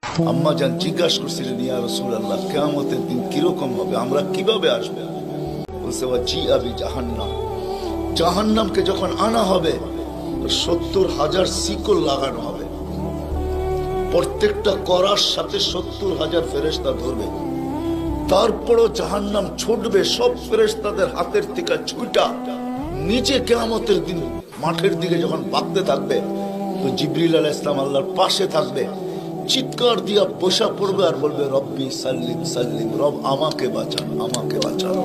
আম্মা জান জিজ্ঞাসা করছিলেন, ইয়া রাসূলুল্লাহ, কিয়ামতের দিন কিরকম হবে, আমরা কিভাবে আসবো? বলছে, ওয়াজিআ বিজাহান্নাম, জাহান্নামকে যখন আনা হবে 70,000 শিকল লাগানো হবে, প্রত্যেকটা করার সাথে 70,000 ফেরেশতা ধরবে। তারপরও জাহান্নাম ছুটবে, সব ফেরেশতাদের হাতের থেকে ছুটা নিচে কিয়ামতের দিন মাঠের দিকে যখন ভাগতে থাকবে, তো জিবরিল আলাইহিস সালাম আল্লাহর পাশে থাকবে, চিৎকার দিয়া বসা পড়বে আর বলবে, রব্বি সাল্লিম সাল্লিম, রব আমাকে বাঁচান, আমাকে বাঁচান।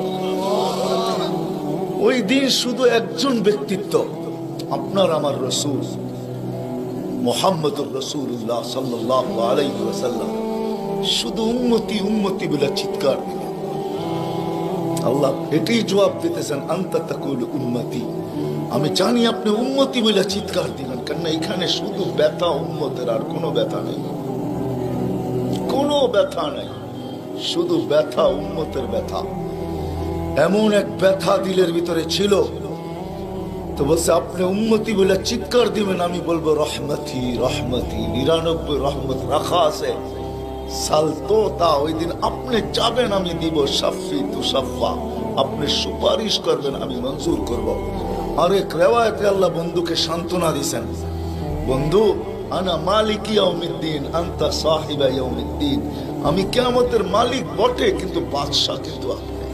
ওই দিন শুধু একজন ব্যক্তিত্ব, আপনার আমার রাসূল মুহাম্মদুর রাসূলুল্লাহ সাল্লাল্লাহু আলাইহি ওয়াসাল্লাম শুধু উম্মতি উম্মতি বলে চিৎকার দিবে। আল্লাহ এটাই জবাব দিতেছেন, আনতা তাকুলু উম্মতি, আমি জানি আপনি উম্মতি বলে চিৎকার দিবেন, কেন এখানে শুধু ব্যথা উম্মতের, আর কোনো ব্যথা নেই, কোনো ব্যথা নেই, শুধু ব্যথা উম্মতের ব্যথা। এমন এক ব্যথা দিলের ভিতরে ছিল, তো বলছে আপনি উম্মতি বলে চিৎকার দিবেন, আমি বলবো রহমতি রহমতি, 99 রহমত রাখা আছে, সালতো তা, ওই দিন আপনি যাবেন আমি দিব, শাফি তু শাফা, আপনি সুপারিশ করবেন আমি মঞ্জুর করব। আর এক রেওয়ায়েতে আল্লাহ বন্ধুকে সান্ত্বনা দিয়েছেন, বন্ধু আনা মালিক ইয়াউমিদ্দিন আনতা সাহিবা ইয়াউমিদ্দিন, আমি কিয়ামতের মালিক বটে কিন্তু বাদশা কিন্তু আপনি।